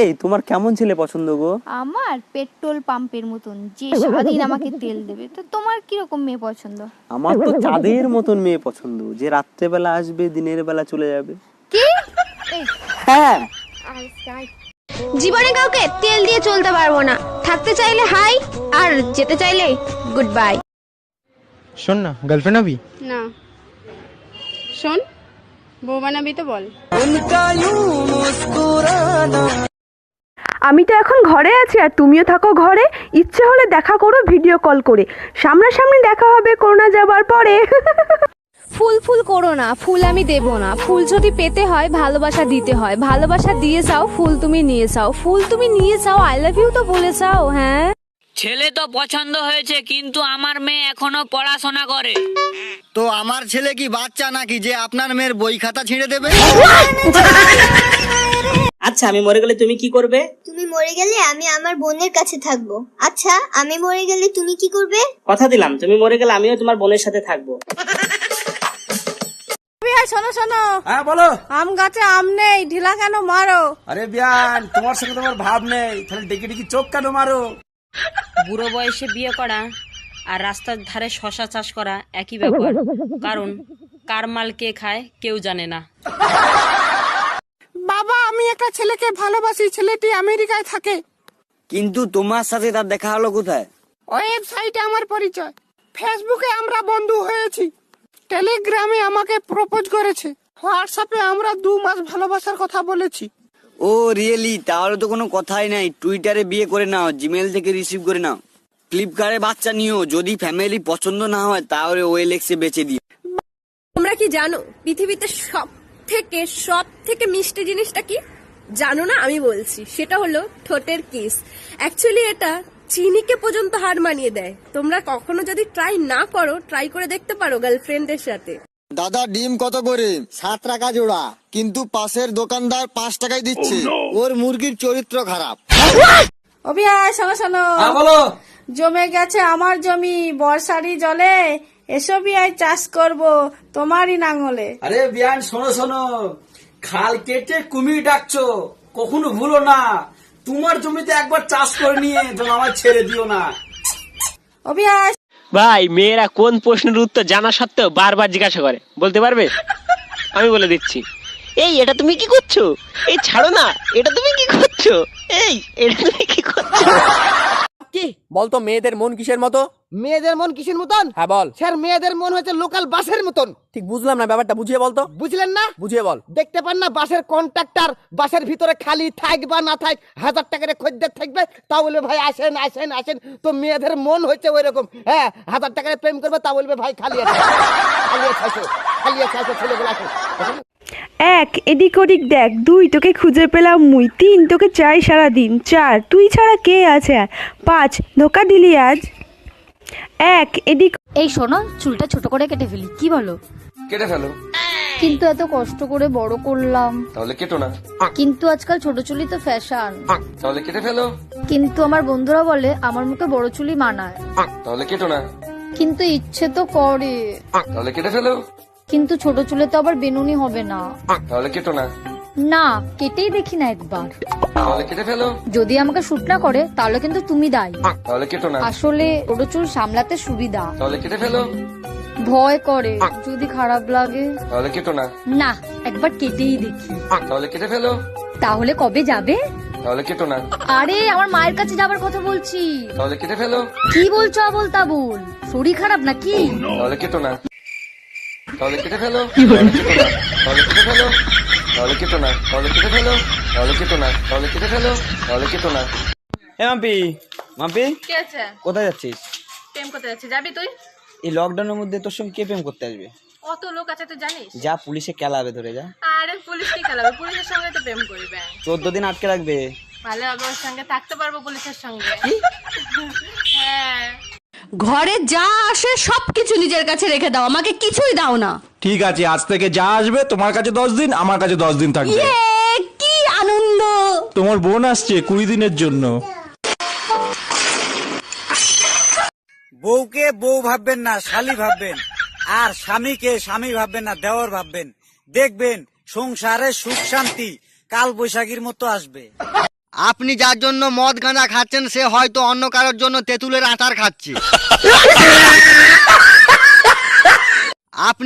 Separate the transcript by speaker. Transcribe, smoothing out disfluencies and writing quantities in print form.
Speaker 1: এই তোমার কেমন ছেলে পছন্দ গো?
Speaker 2: আমার পেট্রোল পাম্পের মতন, যে সারাদিন আমাকে তেল দেবে। তো তোমার কিরকম মেয়ে পছন্দ?
Speaker 1: আমার তো চাঁদের মতন মেয়ে পছন্দ, যে রাত্রেবেলা আসবে দিনের বেলা চলে যাবে।
Speaker 2: কি?
Speaker 1: হ্যাঁ,
Speaker 3: জীবনে কাউকে তেল দিয়ে চলতে পারবো না। থাকতে চাইলে হাই, আর যেতে চাইলে গুড বাই।
Speaker 4: শোন না, গার্লফ্রেন্ড হবি?
Speaker 5: না শোন, বউ বানাবি তো বল।
Speaker 6: আমি তো এখন ঘরে আছি আর তুমিও থাকো ঘরে। ইচ্ছে হলে দেখা করো ভিডিও কল করে, সামনাসামনি দেখা হবে করোনা যাবার পরে।
Speaker 7: ফুল ফুল করো না, ফুল আমি দেব না। ফুল যদি পেতে হয় ভালোবাসা দিতে হয়, ভালোবাসা দিয়ে যাও, ফুল তুমি নিয়ে যাও, ফুল তুমি নিয়ে যাও, আই লাভ ইউ তো বলে যাও। হ্যাঁ,
Speaker 8: ছেলে তো পছন্দ হয়েছে, কিন্তু আমার মেয়ে এখনো পড়াশোনা করে।
Speaker 9: তো আমার ছেলে কি বাচ্চা নাকি যে আপনার মেয়ের বই খাতা ছিঁড়ে দেবে?
Speaker 10: আচ্ছা, আমি মরে গেলে তুমি কি করবে?
Speaker 11: তুমি মরে গেলে আমি আমার বোনের কাছে থাকবো। আচ্ছা, আমি মরে গেলে তুমি কি করবে?
Speaker 10: কথা দিলাম, তুমি মরে গেলে আমিও তোমার বোনের সাথে থাকবো।
Speaker 5: শোনো শোনো,
Speaker 4: হ্যাঁ বলো।
Speaker 5: আম গাছে আম নেই, ঢিলা কেন মারো?
Speaker 4: আরে বিয়ান, তোমার সঙ্গে তোমার ভাব নেই, তাহলে ডেকে ডেকে চোখ কেন মারো?
Speaker 8: বুড়ো বয়সে বিয়ে করা আর রাস্তার ধারে শশা চাষ করা একই ব্যাপার, কারণ কার মাল কে খায় কেউ জানে না।
Speaker 5: বাবা, আমি একটা ছেলেকে ভালোবাসি, ছেলেটি আমেরিকায় থাকে।
Speaker 9: কিন্তু তোমার সাথে তার দেখা হলো কোথায়?
Speaker 5: ওয়েবসাইটে আমার পরিচয়, ফেসবুকে আমরা বন্ধু হয়েছি, টেলিগ্রামে আমাকে প্রপোজ করেছে, হোয়াটসঅ্যাপে আমরা 2 মাস ভালোবাসার কথা বলেছি।
Speaker 9: ও রিয়েলি? তাহলে তো কোনো কথাই নাই। টুইটারে বিয়ে করে নাও, জিমেল থেকে রিসিভ করে নাও, ফ্লিপকার্টে বাচ্চা নিও। যদি ফ্যামিলি পছন্দ না হয় তাহলে ওএলএক্সে বেচে দিও।
Speaker 3: তোমরা কি জানো পৃথিবীতে সব থেকে মিষ্টি জিনিসটা কি? জানো না? আমি বলছি, সেটা হলো ঠোঁটের কিস। অ্যাকচুয়ালি এটা চিনিকে পর্যন্ত হার মানিয়ে দেয়। তোমরা কখনো যদি ট্রাই না করো, ট্রাই করে দেখতে পারো গার্লফ্রেন্ডের সাথে।
Speaker 9: দাদা ডিম কত করে? 7 টাকা জোড়া, কিন্তু পাশের দোকানদার 5 টাকায় দিচ্ছে। ওর মুরগির চরিত্র খারাপ।
Speaker 5: অভিয়া, শোনো শোনো,
Speaker 4: বলো।
Speaker 5: জমে গেছে আমার জমি, বর্ষারি জলে, এসো বিয়ায় চাষ করব তোমারই নাঙলে।
Speaker 4: আরে বিয়ান, শোনো শোনো, খাল কেটে কুমির ডাকছো, কখনো ভুলো না তোমার জমিতে একবার চাষ করে নিয়ে যেন আমার ছেড়ে দিও না।
Speaker 5: অভিয়া,
Speaker 12: ভাই, মেয়েরা কোন প্রশ্নের উত্তর জানা সত্ত্বেও বারবার জিজ্ঞাসা করে, বলতে পারবে? আমি বলে দিচ্ছি। এই, এটা তুমি কি করছো? এই ছাড়ো না, এটা তুমি কি করছো? এই, এটা তুমি কি করছো?
Speaker 4: কি বলতো, মেয়েদের মন কিসের মতো? মেয়েদের মন কিসের মতন? হ্যাঁ বল। স্যার, মেয়েদের মন হচ্ছে লোকাল বাসের মতন। ঠিক বুঝলাম না, ব্যাপারটা বুঝিয়ে বলতো। বুঝলেন না? বুঝিয়ে বল। দেখতে পান না, বাসের কন্ট্রাক্টর বাসের ভিতরে খালি থাক বা না থাক 1000 টাকার খদ্দের থাকবে, তা বলবে ভাই আসেন আসেন আসেন। তো মেয়েদের মন হচ্ছে ওই রকম। হ্যাঁ, 1000 টাকার প্রেম করবে, তা বলবে ভাই খালি আছে, খালি আছে, খালি আছে, ছেলেগুলো আছে।
Speaker 6: 1 এদিক ওদিক দেখ, 2 তোকে খুঁজে পেলাম মুই, 3 তোকে চাই সারাদিন, 4 তুই ছাড়া কে আছে, 5 ধোকা দিলি আজ। 1 এদিক।
Speaker 7: এই শোনো, চুলটা ছোট করে কেটে ফেলি, কি বলো?
Speaker 4: কেটে ফেলো।
Speaker 7: কিন্তু এত কষ্ট করে বড় করলাম।
Speaker 4: তাহলে কেটো না।
Speaker 7: কিন্তু আজকাল ছোট চুলই তো ফ্যাশন।
Speaker 4: তাহলে কেটে ফেলো।
Speaker 7: কিন্তু আমার বন্ধুরা বলে আমার মুখে বড় চুলই মানায়।
Speaker 4: তাহলে কেটো না।
Speaker 7: কিন্তু ইচ্ছে তো করে।
Speaker 4: তাহলে কেটে ফেলো।
Speaker 7: কিন্তু ছোট চুলে তো আবার বেনুনি হবে না।
Speaker 4: তাহলে কেটো না।
Speaker 7: না, কেটেই দেখি না একবার।
Speaker 4: তাহলে কেটে ফেলো।
Speaker 7: যদি আমাকে শুট না করে তাহলে কিন্তু তুমি দায়ী।
Speaker 4: তাহলে কেটো না।
Speaker 7: আসলে ছোট চুল সামলাতে সুবিধা।
Speaker 4: তাহলে কেটে ফেলো।
Speaker 7: ভয় করে যদি খারাপ লাগে।
Speaker 4: তাহলে কেটো না।
Speaker 7: না, একবার কেটেই দেখি।
Speaker 4: তাহলে কেটে ফেলো।
Speaker 7: তাহলে কবে যাবে?
Speaker 4: তাহলে কেটো না।
Speaker 7: আরে, আমার মায়ের কাছে যাবার কথা বলছি।
Speaker 4: তাহলে কেটে ফেলো।
Speaker 7: কি বলছো আবোল তাবোল? শরীর খারাপ নাকি?
Speaker 4: তাহলে কেটো না। তাহলে কেটে ফেলো। তাহলে কেটে ফেলো। তাহলে কেটো না। তাহলে কেটে ফেলো। তাহলে কেটো না। তাহলে কেটে ফেলো। তাহলে কেটো না।
Speaker 1: এ মাম্পি, মাম্পি
Speaker 5: কি আছে?
Speaker 1: কোথায় যাচ্ছিস?
Speaker 5: প্রেম করতে যাচ্ছি, যাবি তুই?
Speaker 1: এই লকডাউনের মধ্যে তোর সঙ্গে কে প্রেম করতে আসবে?
Speaker 5: অত লোক আছে তুই জানিস?
Speaker 1: যা, পুলিশে কেলাবে ধরে যা।
Speaker 5: আরে পুলিশ কি খেলাবে? পুলিশের সঙ্গে তো প্রেম করবে।
Speaker 1: 14 দিন আটকে রাখবে।
Speaker 5: ভালো হবে, ওর সঙ্গে থাকতে পারবো পুলিশের সঙ্গে। হ্যাঁ।
Speaker 3: ঘরে যা আসে সবকিছু নিজের কাছে রেখে দাও, আমাকে কিছুই দাও না।
Speaker 13: ঠিক আছে, আজ থেকে যা আসবে তোমার কাছে 10 দিন, আমার কাছে 10 দিন থাকবে।
Speaker 3: কি আনন্দ!
Speaker 13: তোমার বোন আসছে 20 দিনের জন্য।
Speaker 9: বউকে বউ ভাববেন না, শালি ভাববেন। আর স্বামীকে স্বামী ভাববেন না, দেওর ভাববেন। দেখবেন সংসারে সুখ শান্তি কাল বৈশাখীর মতো আসবে।
Speaker 4: আপনি যার জন্য মদ গাঁজা খাচ্ছেন সে হয়তো অন্য কারোর জন্য তেঁতুলের আচার খাচ্ছে।